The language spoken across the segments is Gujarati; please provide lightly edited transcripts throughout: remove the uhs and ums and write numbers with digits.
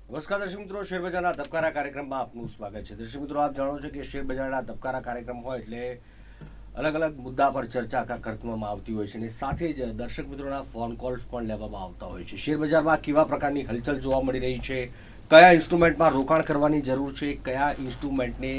નમસ્કાર દર્શક મિત્રો, શેરબજારના ધબકારા કાર્યક્રમમાં આપનું સ્વાગત છે. દર્શક મિત્રો, આપ જાણો છો કે શેરબજારના ધબકારા કાર્યક્રમ હોય એટલે અલગ અલગ મુદ્દા પર ચર્ચા કરવામાં આવતી હોય છે અને સાથે જ દર્શક મિત્રોના ફોન કોલ્સ પણ લેવામાં આવતા હોય છે. શેરબજારમાં કેવા પ્રકારની હલચલ જોવા મળી રહી છે, કયા ઇન્સ્ટ્રુમેન્ટમાં રોકાણ કરવાની જરૂર છે, કયા ઇન્સ્ટ્રુમેન્ટને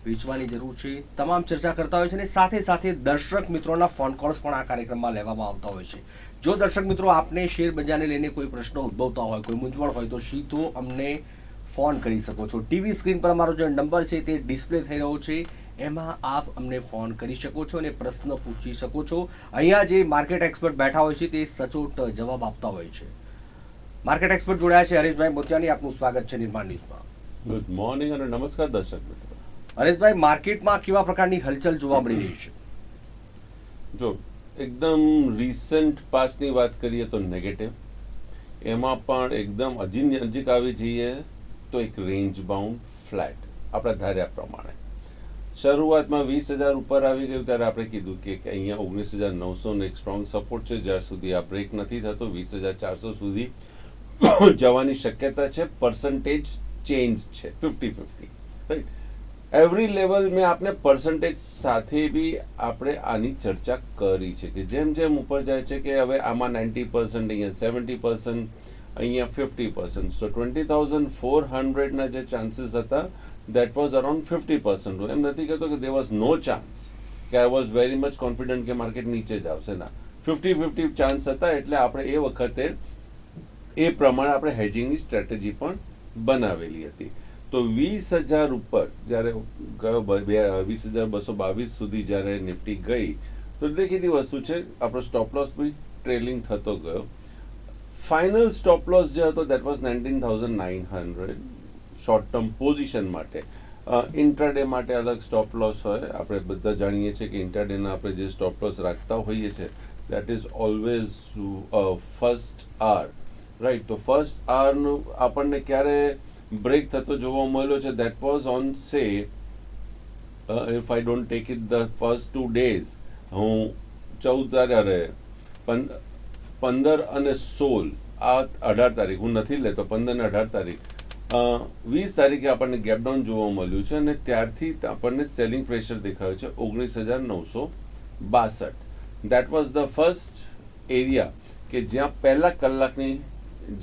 વેચવાની જરૂર છે, તમામ ચર્ચા કરતા હોય છે અને સાથે સાથે દર્શક મિત્રોના ફોન કોલ્સ પણ આ કાર્યક્રમમાં લેવામાં આવતા હોય છે. જો દર્શક મિત્રો આપને શેર બજારને લઈને કોઈ પ્રશ્ન ઉદ્ભવતા હોય, કોઈ મૂંઝવણ હોય તો સીધો અમને ફોન કરી શકો છો. ટીવી સ્ક્રીન પર અમારો જે નંબર છે તે ડિસ્પ્લે થઈ રહ્યો છે, એમાં આપ અમને ફોન કરી શકો છો અને પ્રશ્ન પૂછી શકો છો. અહીંયા જે માર્કેટ એક્સપર્ટ બેઠા હોય છે તે સચોટ જવાબ આપતા હોય છે. માર્કેટ એક્સપર્ટ જોડાયા છે હરેશભાઈ મોતિયાની. આપનું સ્વાગત છે નિર્માણ ન્યૂઝમાં. ગુડ મોર્નિંગ અને નમસ્કાર દર્શક મિત્રો. હરેશભાઈ, માર્કેટમાં કેવા પ્રકારની હલચલ જોવા મળી રહી છે? જો એકદમ રિસન્ટ પાસ્ટની વાત કરીએ તો નેગેટિવ, એમાં પણ એકદમ નજીક આવી જઈએ તો એક રેન્જ બાઉન્ડ ફ્લેટ આપણે ધાર્યા પ્રમાણે. શરૂઆતમાં 20,000 ઉપર આવી ગયું ત્યારે આપણે કીધું કે અહીંયા 19,900 એક સ્ટ્રોંગ સપોર્ટ છે. જ્યાં સુધી આ બ્રેક નથી થતો 20,400 સુધી જવાની શક્યતા છે. પર્સન્ટેજ ચેન્જ છે 50-50, રાઈટ. એવરી લેવલ મેં આપને પર્સન્ટેજ સાથે બી આપણે આની ચર્ચા કરી છે કે જેમ જેમ ઉપર જાય છે કે હવે આમાં 90%, અહીંયા 70%, અહીંયા 50%. સો 20,400ના જે ચાન્સીસ હતા દેટ વોઝ અરાઉન્ડ 50%. એમ નથી કહેતો કે દેર વોઝ નો ચાન્સ, કે I was very much confident કે માર્કેટ નીચે જ આવશે. ના, 50-50 ચાન્સ હતા. એટલે આપણે એ વખતે એ પ્રમાણે આપણે હેજિંગની સ્ટ્રેટેજી પણ બનાવેલી હતી. તો 20,000 ઉપર જ્યારે ગયો, 20,222 સુધી જ્યારે નિફ્ટી ગઈ તો દેખીતી વસ્તુ છે આપણો સ્ટોપ લોસ બી ટ્રેલિંગ થતો ગયો. ફાઇનલ સ્ટોપ લોસ જે હતો that was 19,900 short term position માટે. ઇન્ટ્રાડે માટે અલગ સ્ટોપ લોસ હોય. આપણે બધા જાણીએ છીએ કે ઇન્ટ્રાડેના આપણે જે સ્ટોપ લોસ રાખતા હોઈએ છીએ that is always first hour, right. તો ફર્સ્ટ આવરનું આપણને ક્યારે બ્રેક થતો જોવા મળ્યો છે that was on say if I don't take it the first 2 days, હું 14 15 અને 16 આ 18 તારીખ હું નથી લેતો, 15 અને 18 તારીખ, 20 તારીખે આપણને ગેપડાઉન જોવા મળ્યું છે અને ત્યારથી આપણને સેલિંગ પ્રેશર દેખાયો છે 19,962. That was the first area કે જ્યાં પહેલા કલાકની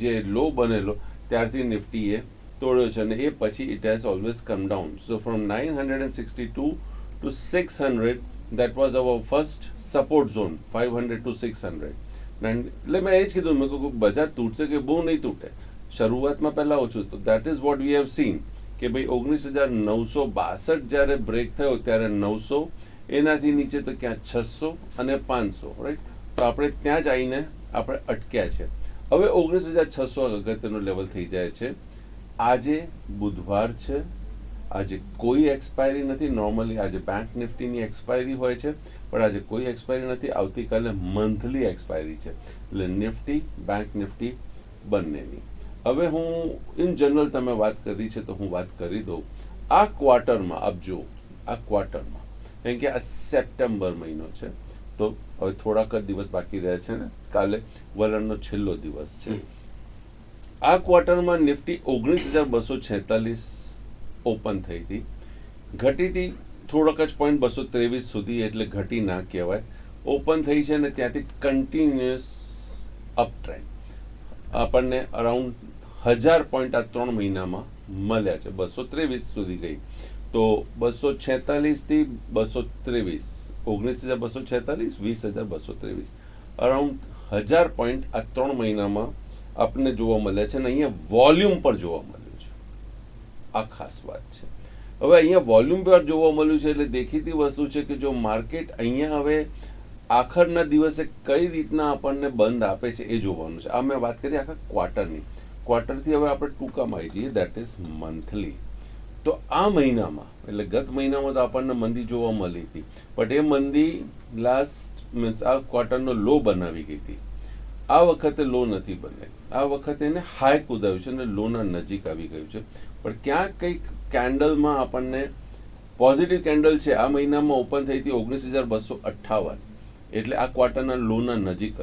જે લો બનેલો ત્યારથી નિફ્ટીએ તોડ્યો છે અને એ પછી it has always come down. So from 962 to 600 that was our first support zone, 500 to 600. એટલે મેં એ જ કીધું, મેં કહ્યું બજાર તૂટશે કે બહુ નહીં તૂટે. શરૂઆતમાં પહેલાં ઓછું હતું. That is what we have seen કે ભાઈ 19,962 જ્યારે બ્રેક થયો ત્યારે 900, એનાથી નીચે તો ક્યાં 600 અને 500, રાઈટ. તો આપણે ત્યાં જ આવીને આપણે અટક્યા છે. હવે 19,600 અગત્યનો લેવલ થઈ જાય છે. આજે બુધવાર છે, આજે કોઈ એક્સપાયરી નથી. નોર્મલી આજે બેંક નિફ્ટીની એક્સપાયરી હોય છે, પણ આજે કોઈ એક્સપાયરી નથી. આવતીકાલે મંથલી એક્સપાયરી છે, એટલે નિફ્ટી, બેંક નિફ્ટી બંનેની. હવે હું ઇન જનરલ તમે વાત કરી છે તો હું વાત કરી દઉં. આ ક્વાર્ટરમાં આપ જુઓ, આ ક્વાર્ટરમાં, કેમ કે આ સપ્ટેમ્બર મહિનો છે તો હવે થોડાક જ દિવસ બાકી રહ્યા છે ને, કાલે વલણનો છેલ્લો દિવસ છે. આ ક્વાર્ટરમાં નિફ્ટી 19,246 ઓપન થઈ હતી, ઘટી હતી થોડોક જ પોઈન્ટ 223 સુધી, એટલે ઘટી ના કહેવાય. ઓપન થઈ છે અને ત્યાંથી કન્ટિન્યુઅસ અપ ટ્રેન્ડ આપણને અરાઉન્ડ 1,000 પોઈન્ટ આ 3 મહિનામાં મળ્યા છે. 223 સુધી ગઈ તો 246 થી 223, 19,246, 20,223, અરાઉન્ડ 1,000 પોઈન્ટ આ 3 મહિનામાં આપણને જોવા મળે છે અને અહીંયા વોલ્યુમ પર જોવા મળ્યું છે. આ ખાસ વાત છે. હવે અહીંયા વોલ્યુમ પર જોવા મળ્યું છે એટલે દેખીતી વસ્તુ છે કે જો માર્કેટ અહીંયા હવે આખરના દિવસે કઈ રીતના આપણને બંધ આપે છે એ જોવાનું છે. આ મેં વાત કરી આખા ક્વાર્ટરની. ક્વાર્ટરથી હવે આપણે ટૂંકામાં આવી જઈએ, દેટ ઇઝ મંથલી. તો આ મહિનામાં, એટલે ગત મહિનામાં તો આપણને મંદી જોવા મળી હતી, બટ એ મંદી લાસ્ટ મીન્સ આ ક્વાર્ટરનો લો બનાવી ગઈ હતી. આ વખતે લો નથી બને, આ વખતે એને હાઈ કુદાવ્યું છે અને લોના નજીક આવી ગયું છે. પણ ક્યાંક કંઈક કેન્ડલમાં આપણને પોઝિટિવ કેન્ડલ છે. આ મહિનામાં ઓપન થઈ હતી 19,258, એટલે આ ક્વાર્ટરના લોના નજીક જ.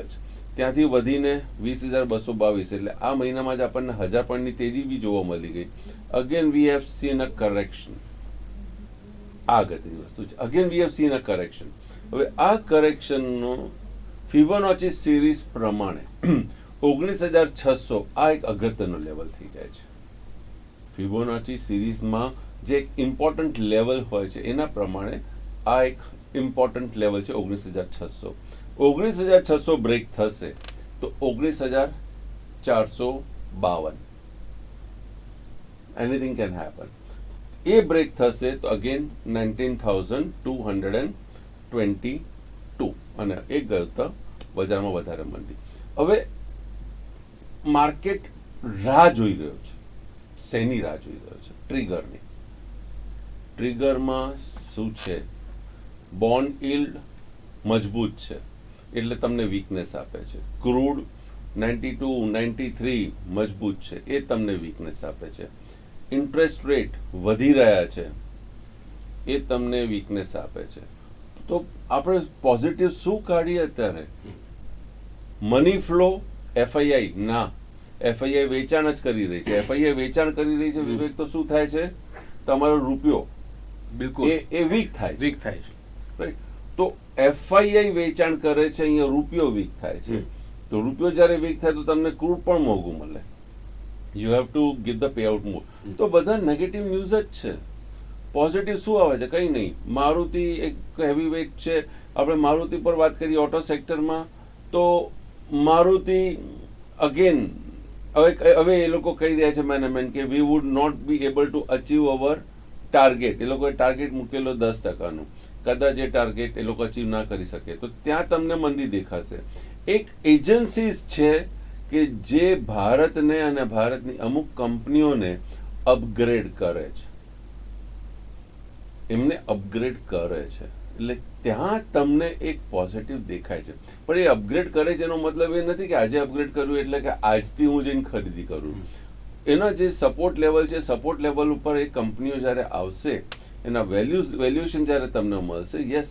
ત્યાંથી વધીને 20,222, એટલે આ મહિનામાં જ આપણને 1000 પોઈન્ટની તેજી બી જોવા મળી ગઈ. Again we have seen a correction. આ અગત્યની વસ્તુ છે. Again we have seen a correction. હવે આ કરેક્શનનો ફિબોનાચી સિરીઝ પ્રમાણે 19,600 આ એક અગત્યનો લેવલ થઈ જાય છે. ફિબોનાચી સિરીઝમાં જે એક ઇમ્પોર્ટન્ટ લેવલ હોય છે એના પ્રમાણે આ એક ઇમ્પોર્ટન્ટ લેવલ છે 19,600. 19,600 બ્રેક થશે તો 19,452, એનીથિંગ કેન હેપન. એ બ્રેક થશે તો અગેન 19,222 અને એ ગયો તો બજારમાં વધારે મંદી. હવે માર્કેટ રાહ જોઈ રહ્યો છે. શેની રાહ જોઈ રહ્યો છે? ટ્રિગરની. ટ્રિગરમાં શું છે? બોન્ડ યીલ્ડ મજબૂત છે એટલે તમને વીકનેસ આપે છે. ક્રૂડ 92, 93 મજબૂત છે એ તમને વીકનેસ આપે છે. ઇન્ટરેસ્ટ રેટ વધી રહ્યા છે એ તમને વીકનેસ આપે છે. તો આપણે પોઝિટિવ શું કાઢીએ અત્યારે? મની ફ્લો, એફઆઈઆઈ ના, એફઆઈઆઈ વેચાણ જ કરી રહી છે. એફઆઈઆઈ વેચાણ કરી રહી છે વિવેક, તો શું થાય છે? તમારો રૂપિયો બિલકુલ એ વીક થાય છે. રાઈટ. તો એફઆઈઆઈ વેચાણ કરે છે, અહીંયા રૂપિયો વીક થાય છે. તો રૂપિયો જ્યારે વીક થાય તો તમને ક્રૂડ પણ મોંઘું મળે. You have to give the pay out more. તો બધા નેગેટિવ ન્યૂઝ જ છે. પોઝિટિવ શું આવે છે? કંઈ નહીં. મારુતિ એક હેવી વેઇટ છે. આપણે મારુતિ પર વાત કરીએ ઓટો સેક્ટરમાં, તો મારુતિ અગેન હવે એ લોકો કહી રહ્યા છે મેનેજમેન્ટ કે we would not be able to achieve our target. એ લોકોએ ટાર્ગેટ મૂકેલો 10%નું, કદાચ એ ટાર્ગેટ એ લોકો અચીવ ના કરી શકે તો ત્યાં તમને મંદી દેખાશે. એક એજન્સીસ છે કે જે ભારતને અને ભારતની અમુક કંપનીઓને અપગ્રેડ કરે છે, એમને અપગ્રેડ કરે છે, એટલે ત્યાં તમને એક પોઝિટિવ દેખાય છે. પણ એ અપગ્રેડ કરે છે એનો મતલબ એ નથી કે આજે અપગ્રેડ કર્યું એટલે કે આજથી હું જઈને ખરીદી કરું. એના જે સપોર્ટ લેવલ છે, સપોર્ટ લેવલ ઉપર એ કંપનીઓ જ્યારે આવશે, એના વેલ્યુએશન જ્યારે તમને મળશે, yes,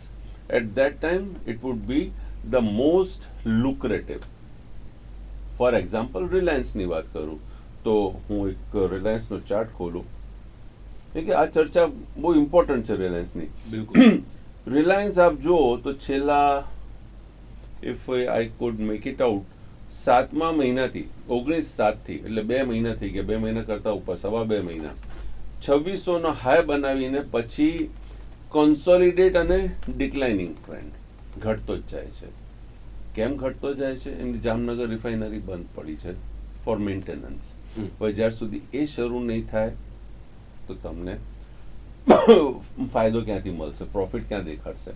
at that time it would be the most lucrative. For example રિલાયન્સની વાત કરું તો હું એક રિલાયન્સનો ચાર્ટ ખોલું, કે આ ચર્ચા બહુ ઇમ્પોર્ટન્ટ છે રિલાયન્સની. બિલકુલ. રિલાયન્સ આપ જુઓ તો છેલ્લા, if I could make it out, 7મા મહિનાથી 19/7થી, એટલે 2 મહિના થઈ ગયા, 2 મહિના કરતા ઉપર, 2.5 મહિના, 2600નો હાઈ બનાવીને પછી કોન્સોલિડેટ અને ડિક્લાઇનિંગ ટ્રેન્ડ, ઘટતો જ જાય છે. કેમ ઘટતો જાય છે? એમની જામનગર રિફાઇનરી બંધ પડી છે ફોર મેન્ટેનન્સ. હવે જ્યાર સુધી એ શરૂ નહીં થાય તો તમને ફાયદો ક્યાંથી મળશે? પ્રોફિટ ક્યાં દેખાડશે?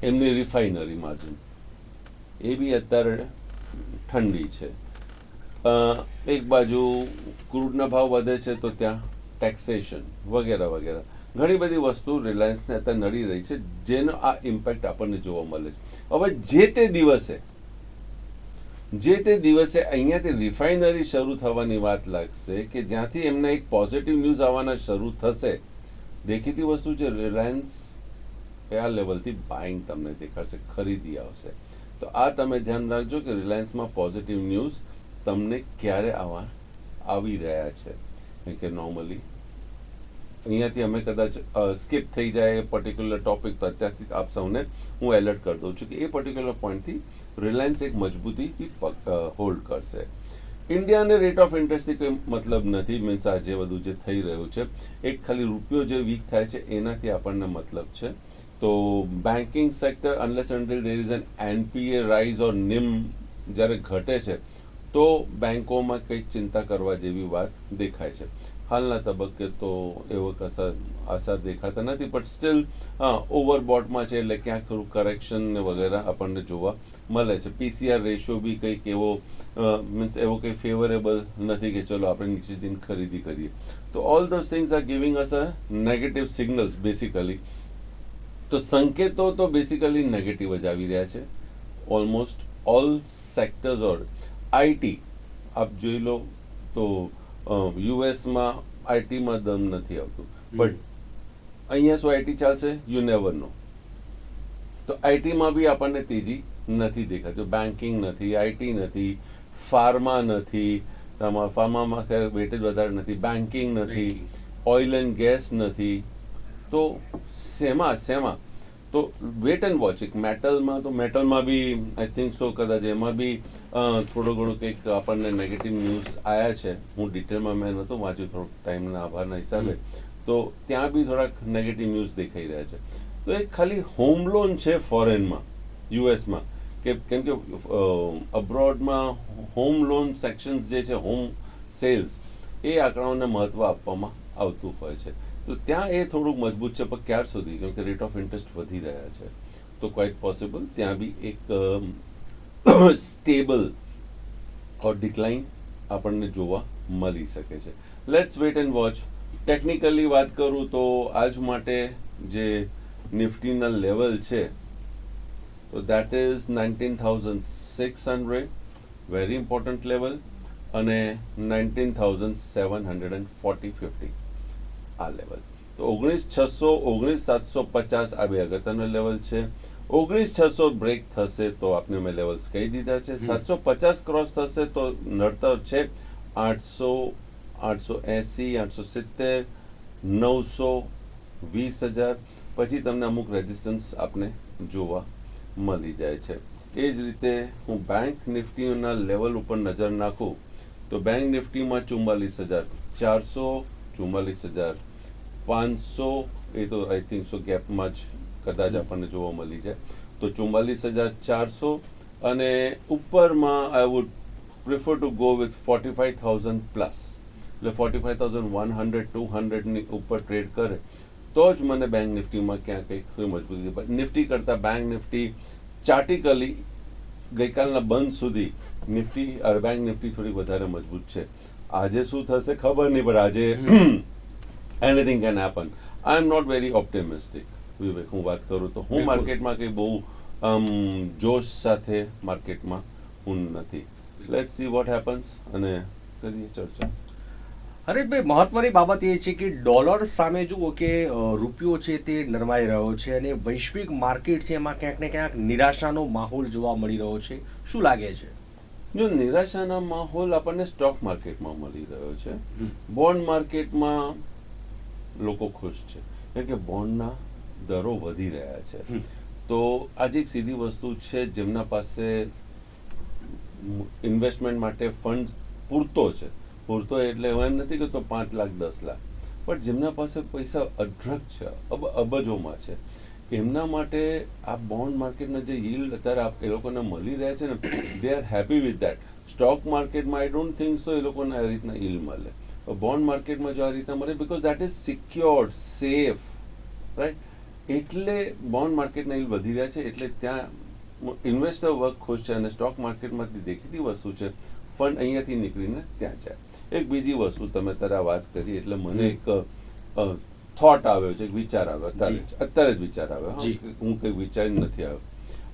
એમની રિફાઇનરી માર્જિન એ બી અત્યારે ઠંડી છે. એક બાજુ ક્રૂડના ભાવ વધે છે તો ત્યાં ટેક્સેશન વગેરે વગેરે ઘણી બધી વસ્તુ રિલાયન્સને અત્યારે નડી રહી છે, જેનો આ ઇમ્પેક્ટ આપણને જોવા મળે છે. હવે જે તે દિવસે અહીંયાથી રિફાઇનરી શરૂ થવાની વાત લાગશે કે જ્યાંથી એમને એક પોઝિટિવ ન્યૂઝ આવવાના શરૂ થશે. દેખીતી વસ્તુ છે, રિલાયન્સ આ લેવલથી બાઇંગ તમને દેખાડશે, ખરીદી આવશે. તો આ તમે ધ્યાન રાખજો કે રિલાયન્સમાં પોઝિટિવ ન્યૂઝ તમને ક્યારે આવી રહ્યા છે. કે નોર્મલી અહીંયાથી અમે કદાચ સ્કીપ થઈ જાય એ પર્ટિક્યુલર ટોપિક, તો અત્યારથી આપ સૌને હું એલર્ટ કરી દઉં છું કે એ પર્ટિક્યુલર પોઈન્ટથી રિલાયન્સ એક મજબૂતીથી હોલ્ડ કરશે. ઇન્ડિયાને રેટ ઓફ ઇન્ટરેસ્ટથી કોઈ મતલબ નથી, મીન્સ આ જે બધું જે થઈ રહ્યું છે, એક ખાલી રૂપિયો જે વીક થાય છે એનાથી આપણને મતલબ છે. તો banking sector, unless until there is an NPA rise or NIM જ્યારે ઘટે છે તો બેન્કોમાં કંઈક ચિંતા કરવા જેવી વાત દેખાય છે. હાલના તબક્કે તો એવો આસાર દેખાતા નથી, બટ સ્ટીલ ઓવરબોટમાં છે એટલે ક્યાંક થોડું કરેક્શન ને વગેરે આપણને જોવા મળે છે. પીસીઆર રેશિયો બી કંઈક એવો મીન્સ એવો કંઈ ફેવરેબલ નથી કે ચલો આપણે નીચે જઈને ખરીદી કરીએ. તો all those things are giving us a negative signals basically. તો સંકેતો તો બેસિકલી નેગેટિવ જ આવી રહ્યા છે. Almost all sectors or IT આપ જોઈ લો તો યુએસમાં આઈટીમાં દમ નથી આવતું, બટ અહીંયા શું આઈટી ચાલશે? યુ નેવર નો. તો આઈટીમાં બી આપણને તેજી નથી દેખાતું. બેન્કિંગ નથી, આઈટી નથી, ફાર્મા નથી, ફાર્મામાં વેટેજ વધારે નથી, બેન્કિંગ નથી, ઓઇલ એન્ડ ગેસ નથી. તો શેમાં તો વેટ એન્ડ વોચ. એક મેટલમાં બી આઈ થિંક સો કદાચ એમાં બી થોડું ઘણું કંઈક આપણને નેગેટિવ ન્યૂઝ આવ્યા છે. હું ડિટેલમાં મેં નહોતું વાંચ્યું થોડુંક ટાઈમના અભાવના હિસાબે. તો ત્યાં બી થોડાક નેગેટિવ ન્યૂઝ દેખાઈ રહ્યા છે. તો એ ખાલી હોમ લોન છે ફોરેનમાં, યુએસમાં, કેમ કે અબ્રોડમાં હોમ લોન સેક્શન્સ જે છે, હોમ સેલ્સ, એ આંકડાઓને મહત્વ આપવામાં આવતું હોય છે. તો ત્યાં એ થોડુંક મજબૂત છે, પણ ક્યાર સુધી? કેમ કે રેટ ઓફ ઇન્ટરેસ્ટ વધી રહ્યા છે. તો ક્વાઇટ પોસિબલ ત્યાં બી એક સ્ટેબલ ઓર ડિક્લાઇન આપણને જોવા મળી શકે છે. Let's wait and watch. Technically વાત કરું તો આજ માટે જે નિફ્ટીના લેવલ છે, તો that is 19,600, very important level, અને 19,740-50 આ લેવલ. તો 19,600, 19,750 આ બે અગત્યનો લેવલ છે. 19,600 બ્રેક થશે તો આપને મેં લેવલ્સ કહી દીધા છે. 750 ક્રોસ થશે તો નડતર છે 800, 880, 870, 900, 20,000. પછી તમને અમુક રેઝિસ્ટન્સ આપને જોવા મળી જાય છે. એ જ રીતે હું બેંક નિફ્ટીના લેવલ ઉપર નજર નાખું તો બેંક નિફ્ટીમાં 44,400, 44,500, એ તો આઈ થિંક સો ગેપમાં જ કદાચ આપણને જોવા મળી જાય. તો 44,400, અને ઉપરમાં I would prefer to go with 45,000 plus. એટલે 45,100, 200ની ઉપર ટ્રેડ કરે તો જ મને બેંક નિફ્ટીમાં ક્યાં કંઈક મજબૂતી. નિફ્ટી કરતાં બેંક નિફ્ટી ચાર્ટિકલી ગઈકાલના બંધ સુધી બેંક નિફ્ટી થોડી વધારે મજબૂત છે. આજે શું થશે ખબર નહીં, પણ આજે anything can happen. I am not very optimistic, Vivek. હું વાત કરું તો હું માર્કેટમાં કંઈ બહુ જોશ સાથે માર્કેટમાં હું નથી. લેટ્સ સી વોટ હેપન્સ, અને કરીએ ચર્ચા. હરેશભાઈ, મહત્વની બાબત એ છે કે ડોલર સામે જુઓ કે રૂપિયો છે તે નરમાઈ રહ્યો છે, અને વૈશ્વિક માર્કેટ છે એમાં ક્યાંક ને ક્યાંક નિરાશાનો માહોલ જોવા મળી રહ્યો છે. શું લાગે છે? જો નિરાશાના માહોલ આપણને સ્ટોક માર્કેટમાં મળી રહ્યો છે. બોન્ડ માર્કેટમાં લોકો ખુશ છે, કારણ કે બોન્ડના દરો વધી રહ્યા છે. તો આજે એક સીધી વસ્તુ છે, જેમના પાસે ઇન્વેસ્ટમેન્ટ માટે ફંડ પૂરતો છે, પૂરતો એટલે એમ નથી કે તો 5 લાખ 10 લાખ, પણ જેમના પાસે પૈસા અઢળક છે, અબજોમાં છે, એમના માટે આ બોન્ડ માર્કેટના જે yield અત્યારે એ લોકોને મળી રહ્યા છે ને, they are happy with that. Stock માર્કેટમાં આઈ ડોન્ટ થિંક સો એ લોકોને આ રીતના yield મળે. બોન્ડ માર્કેટમાં જો આ રીતના મળે, because that is secured, safe, right. એટલે બોન્ડ માર્કેટના yield વધી રહ્યા છે, એટલે ત્યાં ઇન્વેસ્ટર વર્ગ ખુશ છે. અને સ્ટોક માર્કેટમાંથી દેખીતી વસ્તુ છે, ફંડ અહીંયાથી નીકળીને ત્યાં જાય. એક બીજી વસ્તુ તમે ત્યારે વાત કરી એટલે મને એક થોટ આવ્યો છે, એક વિચાર આવ્યો, અત્યારે જ વિચાર આવ્યો. હું કંઈ વિચારી નથી આવ્યો.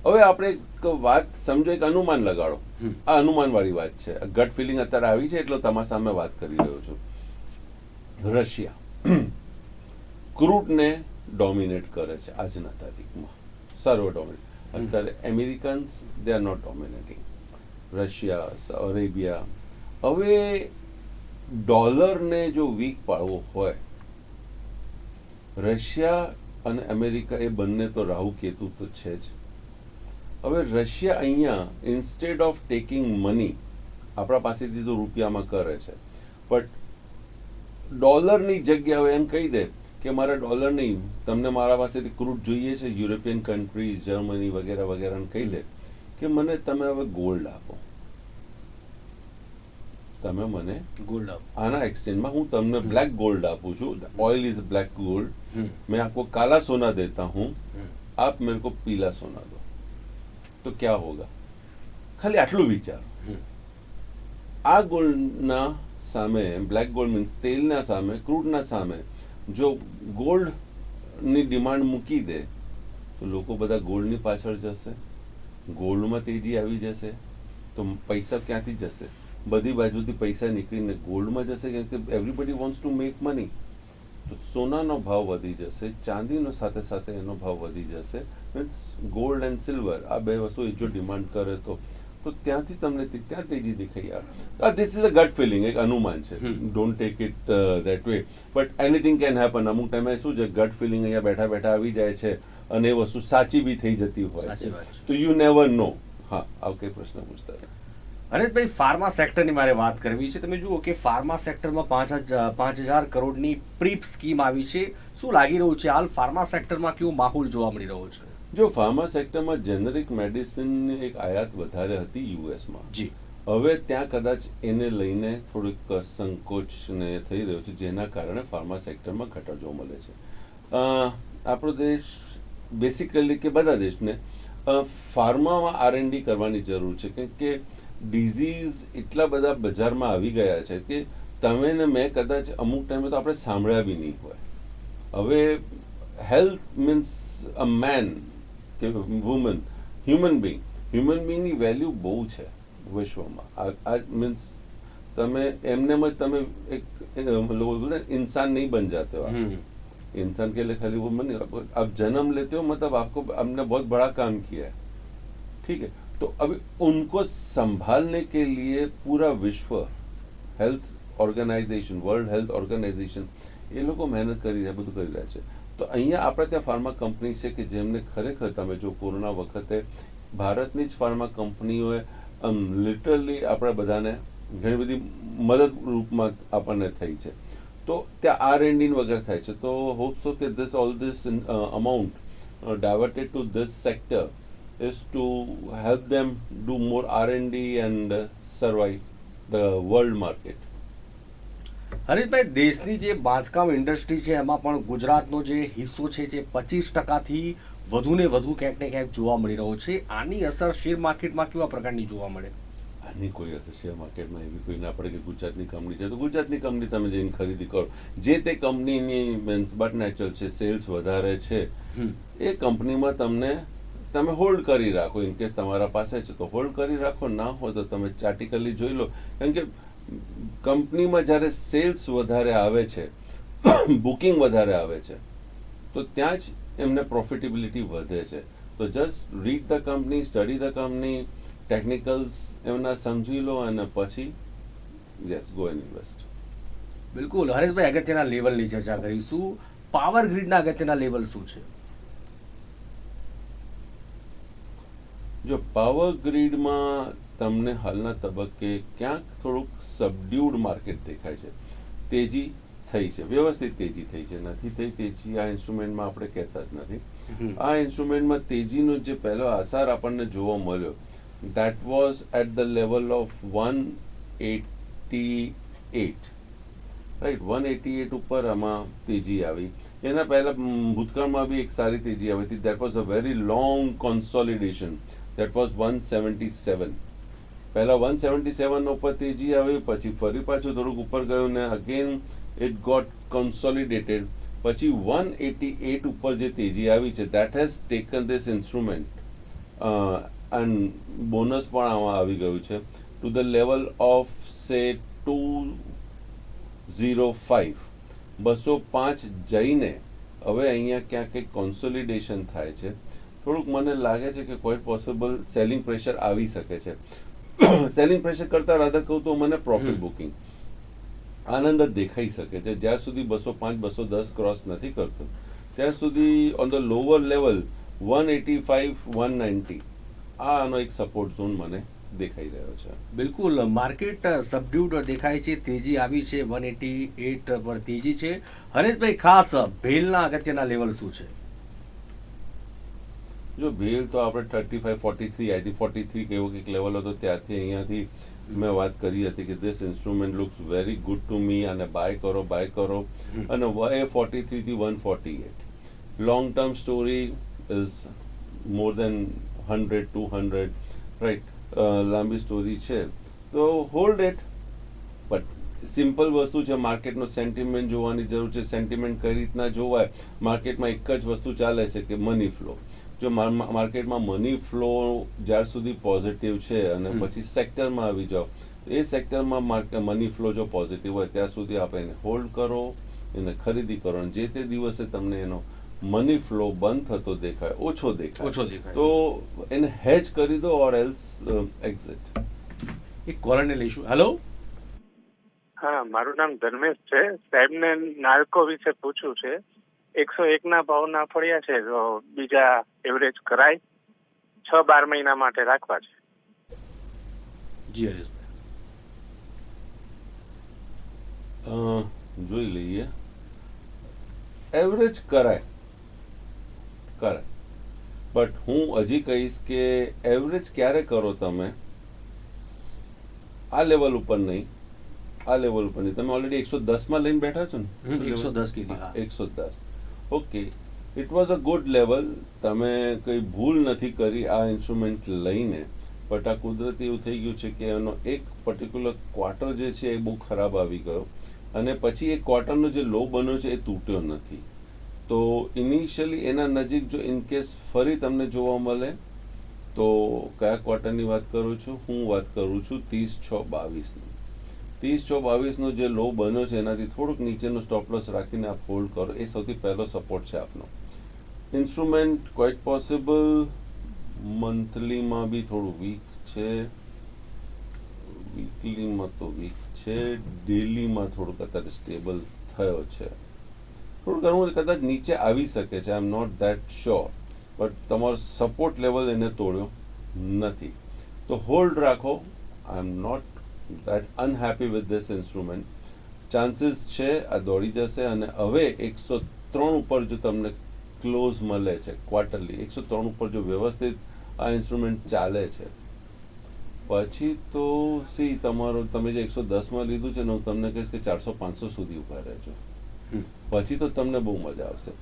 હવે આપણે એક વાત સમજો, એક અનુમાન લગાડો. આ અનુમાન વાળી વાત છે, ગટ ફિલિંગ અત્યારે આવી છે એટલે તમારા સામે વાત કરી રહ્યો છું. રશિયા ક્રૂડને ડોમિનેટ કરે છે આજના તારીખમાં, સર્વ ડોમિનેટ. અત્યારે Americans they are not dominating. Russia, Arabia. હવે ડોલરને જો વીક પાડવો હોય, રશિયા અને અમેરિકા એ બંને તો રાહુ કેતુ તો છે જ. હવે રશિયા અહીંયા ઇન્સ્ટેડ ઓફ ટેકિંગ મની આપણા પાસેથી તો રૂપિયામાં કરે છે, બટ ડોલરની જગ્યાએ એમ કહી દે કે મારા ડોલર નહીં, તમને મારા પાસેથી ક્રૂડ જોઈએ છે, યુરોપિયન કન્ટ્રીઝ, જર્મની વગેરે વગેરેને કહી દે કે મને તમે હવે ગોલ્ડ આપો, તમે મને ગોલ્ડ આપો. આના એક્સચેન્જમાં હું તમને બ્લેક ગોલ્ડ આપું છું. Oil is black gold. मैं आपको काला सोना देता हूँ, आप मेरे को पीला सोना दो, तो क्या होगा? ખાલી આટલું વિચાર. આ ગોલ્ડના સામે, બ્લેક ગોલ્ડ મીન્સ તેલના સામે, ક્રૂડના સામે જો ગોલ્ડની ડિમાન્ડ મૂકી દે તો લોકો બધા ગોલ્ડની પાછળ જશે, ગોલ્ડમાં તેજી આવી જશે, તો પૈસા ક્યાંથી જશે? બધી બાજુથી પૈસા નીકળીને ગોલ્ડમાં જશે, કેમ કે everybody wants to make money. તો સોનાનો ભાવ વધી જશે, ચાંદીનો સાથે સાથે એનો ભાવ વધી જશે, મીન્સ ગોલ્ડ એન્ડ સિલ્વર આ બે વસ્તુ જો ડિમાન્ડ કરે તો ત્યાંથી તમને ત્યાં તેજી દેખાઈ આવે. ધીસ ઇઝ અ ગટ ફિલિંગ, એક અનુમાન છે, don't take it that way, but anything can happen. અમુક ટાઈમે શું છે, ગટ ફિલિંગ અહીંયા બેઠા બેઠા આવી જાય છે અને એ વસ્તુ સાચી બી થઈ જતી હોય છે, તો યુ નેવર નો. હા, આવ કઈ પ્રશ્ન પૂછતા હતા? હરેશભાઈ, ફાર્મા સેક્ટરની મારે વાત કરવી છે. તમે જુઓ કે ફાર્મા સેક્ટરમાં 5,000 કરોડની પ્રીપ સ્કીમ આવી છે. શું લાગી રહ્યું છે હાલ ફાર્મા સેક્ટરમાં કેવો માહોલ જોવા મળી રહ્યો છે? જો ફાર્મા સેક્ટરમાં જેનરિક મેડિસિનની એક આયાત વધારે હતી યુએસમાં, જી, હવે ત્યાં કદાચ એને લઈને થોડીક સંકોચ ને થઈ રહ્યો છે, જેના કારણે ફાર્મા સેક્ટરમાં ઘટાડો જોવા મળે છે. આપણો દેશ બેસિકલી કે બધા દેશને ફાર્મામાં R&D કરવાની જરૂર છે, કેમ કે ડિઝીઝ એટલા બધા બજારમાં આવી ગયા છે કે તમે ને મેં કદાચ અમુક ટાઈમે તો આપણે સાંભળ્યા બી નહીં હોય. હવે હેલ્થ મીન્સ અ મેન કે વુમન, હ્યુમન બિંગની વેલ્યુ બહુ છે વિશ્વમાં. આ મીન્સ તમે એમને જ તમે એક इंसान नहीं बन जाते हो आप. इंसान के लिए खाली वो मन आप जन्म लेते हो, मतलब आपको हमने बहुत बड़ा काम किया है, ठीक है. तो अभी उनको संभालने के लिए पूरा विश्व health organisation, world health organisation એ લોકો મહેનત કરી રહ્યા, બધું કરી રહ્યા છે. તો અહીંયા આપણે ત્યાં ફાર્મા કંપની છે કે જેમને ખરેખર તમે જો કોરોના વખતે ભારતની જ ફાર્મા કંપનીઓએ લિટરલી આપણે બધાને ઘણી બધી મદદરૂપમાં આપણને થઈ છે. તો ત્યાં R&D વગર થાય છે. તો હોપ સો કે all this amount diverted to this sector is to help them do more R&D and survive the world market. Harishbhai, દેશની જે બાંધકામ ઇન્ડસ્ટ્રી છે એમાં પણ ગુજરાતનો જે હિસ્સો છે જે 25%થી વધુ ને વધુ ક્યાંક ને ક્યાંક જોવા મળી રહ્યો છે. આની અસર શેર માર્કેટમાં કેવા પ્રકારની જોવા મળે? આની કોઈ અસર શેર માર્કેટમાં એવી કોઈ ના પડે કે ગુજરાતની કંપની છે તો ગુજરાતની કંપની તમે જઈને ખરીદી કરો. જે તે કંપનીની મીન્સ બટ નેચરલ છે, સેલ્સ વધારે છે, એ કંપનીમાં તમે હોલ્ડ કરી રાખો. ઇન કેસ તમારા પાસે છે તો હોલ્ડ કરી રાખો, ના હોય તો તમે ચાર્ટિકલી જોઈ લો. કારણ કે કંપનીમાં જ્યારે સેલ્સ વધારે આવે છે, બુકિંગ વધારે આવે છે, તો ત્યાં જ એમને પ્રોફિટેબિલિટી વધે છે. તો just read the company, study the company, technicals એમના સમજી લો અને પછી યસ ગો એન્ડ ઇન્વેસ્ટ. બિલકુલ હરેશભાઈ, અગત્યના લેવલની ચર્ચા કરીશું. પાવર ગ્રીડના અગત્યના લેવલ શું છે? જો પાવર ગ્રીડમાં તમને હાલના તબક્કે ક્યાંક થોડુંક સબડ્યુડ માર્કેટ દેખાય છે. તેજી થઈ છે, વ્યવસ્થિત તેજી થઈ છે, નથી થઈ તેજી આ ઇન્સ્ટ્રુમેન્ટમાં આપણે કહેતા જ નથી. આ ઇન્સ્ટ્રુમેન્ટમાં તેજીનો જે પહેલો આસાર આપણને જોવા મળ્યો that was at the level of 188, right? 188 ઉપર આમાં તેજી આવી. એના પહેલા ભૂતકાળમાં બી એક સારી તેજી આવી હતી. that was a very long consolidation. that was 177. પહેલા 177 ઉપર તેજી આવી, પછી ફરી પાછું થોડુંક ઉપર ગયું ને અગેન ઇટ ગોટ કન્સોલિડેટેડ. પછી 188 ઉપર જે તેજી આવી છે that has taken this instrument and bonus પણ આમાં આવી ગયું છે ટુ ધ લેવલ ઓફ સે 205. 205 જઈને હવે અહીંયા ક્યાંક એક કોન્સોલિડેશન થાય છે. થોડુંક મને લાગે છે કે કોઈ પોસિબલ સેલિંગ પ્રેશર આવી શકે છે. સેલિંગ પ્રેશર કરતા રાધા કહું તો મને પ્રોફિટ બુકિંગ આનંદ જ દેખાઈ શકે છે. જ્યાં સુધી 205 210 ક્રોસ નથી કરતું ત્યાં સુધી ઓન ધ લોઅર લેવલ 185 190 આનો એક સપોર્ટ ઝોન મને દેખાઈ રહ્યો છે. બિલકુલ, માર્કેટ સબડ્યુડ દેખાય છે, તેજી આવી છે, 188 પર તેજી છે. હરેશભાઈ, ખાસ ભેલના અગત્યના લેવલ શું છે? જો ભેલ તો આપણે 35 43 આઈ થિંક 43 કેવો કંઈક લેવલ હતો ત્યારથી અહીંયાથી મેં વાત કરી હતી કે this instrument looks very good to me અને બાય કરો અને 43 થી 148 long term story is more than 100 200, right? લાંબી સ્ટોરી છે તો હોલ્ડ ઇટ. બટ સિમ્પલ વસ્તુ છે, માર્કેટનો સેન્ટિમેન્ટ જોવાની જરૂર છે. સેન્ટિમેન્ટ કઈ રીતના જોવાય? માર્કેટમાં એક જ વસ્તુ ચાલે છે કે મની ફ્લો. જો માર્કેટમાં મની ફ્લો જ્યાર સુધી પોઝિટિવ છે અને પછી સેક્ટરમાં આવી જાઓ, એ સેક્ટરમાં મની ફ્લો જો પોઝિટિવ હોય ત્યાં સુધી આપણે એને હોલ્ડ કરો, એને ખરીદી કરો અને જે તે દિવસે તમને એનો મની ફ્લો બંધ થતો દેખાય, ઓછો દેખાય, તો તો એને હેજ કરી દો ઓર એલ્સ એક્ઝિટ. એક કોલરને લઈશું. હેલો. હા, મારું નામ ધર્મેશ છે. સાહેબને નાલ્કો વિશે પૂછવું છે. 101 ના ભાવના ફળ્યા છે, તો બીજા એવરેજ કરાય? 6-12 મહિના માટે રાખવા છે. જી હરીશભાઈ. જોઈ લઈએ. એવરેજ કરાય, બટ હું હજી કહીશ કે એવરેજ ક્યારે કરો તમે? આ લેવલ ઉપર નહીં, તમે ઓલરેડી 110 માં લઈને બેઠા છો ને. 110 કીધી. હા. 110. Okay, it was a good level. તમે કંઈ ભૂલ નથી કરી આ ઇન્સ્ટ્રુમેન્ટ લઈને, બટ આ કુદરતી એવું થઈ ગયું છે કે એનો એક પર્ટિક્યુલર ક્વાર્ટર જે છે એ બહુ ખરાબ આવી ગયો, અને પછી એ ક્વાર્ટરનો જે લો બન્યો છે એ તૂટ્યો નથી. તો ઇનિશિયલી એના નજીક જો ઇનકેસ ફરી તમને જોવા મળે તો કયા ક્વાર્ટરની વાત કરું છું? હું વાત કરું છું 30/6/22ની. 30/6/22નો જે લો બન્યો છે એનાથી થોડુંક નીચેનો સ્ટોપ લોસ રાખીને આપ હોલ્ડ કરો, એ સૌથી પહેલો સપોર્ટ છે આપનો. ઇન્સ્ટ્રુમેન્ટ ક્વાઇટ પોસિબલ મંથલીમાં બી થોડું વીક છે, વીકલીમાં તો વીક છે, ડેલીમાં થોડુંક અત્યારે સ્ટેબલ થયો છે. થોડું ઘણું કદાચ નીચે આવી શકે છે, I am not that sure, but તમારો સપોર્ટ લેવલ એને તોડ્યો નથી, તો હોલ્ડ રાખો. I am not that unhappy with this instrument. Chances છે આ દોડી જશે, અને હવે 103 ઉપર જો તમને ક્લોઝ મળે છે ક્વાર્ટરલી, 103 ઉપર જો વ્યવસ્થિત આ ઇન્સ્ટ્રુમેન્ટ ચાલે છે, પછી તો તમે જે 110 લીધું છે ને, હું તમને કહીશ કે 400-500 સુધી ઉભા રહેજો, પછી તો તમને બહુ મજા આવશે.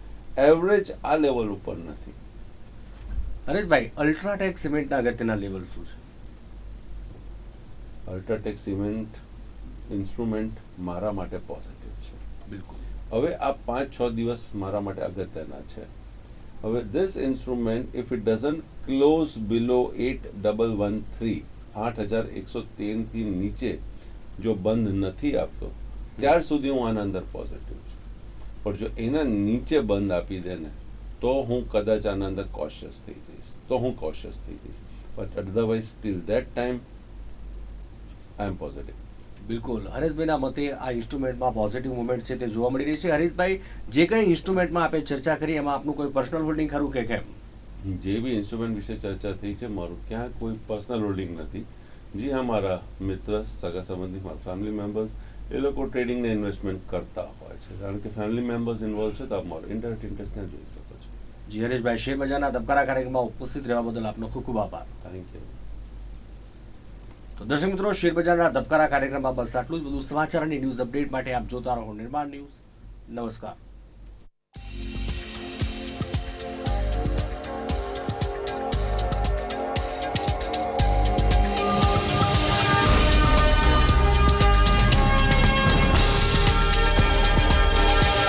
એવરેજ આ લેવલ ઉપર નથી. હરેશભાઈ, અલ્ટ્રાટેક સિમેન્ટના અગત્યના લેવલ શું છે? અલ્ટ્રાટેક સિમેન્ટ ઇન્સ્ટ્રુમેન્ટ મારા માટે પોઝિટિવ છે. બિલકુલ. હવે આ 5-6 દિવસ મારા માટે અગત્યના છે. હવે this instrument if it doesn't close below 8113, 8113 થી નીચે જો બંધ નથી આપતો, ત્યાર સુધી હું આના અંદર પોઝિટિવ છું. પણ જો એના નીચે બંધ આપી દે ને, તો હું કદાચ આના અંદર કોશિયસ થઈ જઈશ, but otherwise till that time I am positive. બિલકુલ. હરેશભાઈના મતે આ ઇન્સ્ટ્રુમેન્ટમાં પોઝિટિવ મુવમેન્ટ છે તે જોવા મળી રહી છે. હરીશભાઈ, જે કંઈ ઇન્સ્ટ્રુમેન્ટમાં આપણે ચર્ચા કરી એમાં આપનું કોઈ પર્સનલ હોલ્ડિંગ ખરું કે કેમ? જે બી ઇન્સ્ટ્રુમેન્ટ વિશે ચર્ચા થઈ છે, મારું ક્યાં કોઈ પર્સનલ હોલ્ડિંગ નથી. જી હા, મારા મિત્ર, સગા સંબંધી, મારા ફેમિલી મેમ્બર્સ, એ લોકો ટ્રેડિંગ ને ઇન્વેસ્ટમેન્ટ કરતા હોય છે, કારણ કે ફેમિલી મેમ્બર્સ ઇન્વોલ્વ છે, તો આપ મારો ઇન્ડાયરેક્ટ ઇન્ટરેસ્ટ ને જોઈ શકો છો. જી હરેશભાઈ, શેર બજારના ધબકારા કાર્યક્રમમાં ઉપસ્થિત રહેવા બદલ આપનો ખૂબ ખૂબ આભાર. Thank you. તો દર્શક મિત્રો, શેર બજારના ધબકારા કાર્યક્રમમાં બસ આટલું જ. બધું સમાચાર અને ન્યૂઝ અપડેટ માટે આપ જોતા રહો નિર્માણ ન્યૂઝ. નમસ્કાર.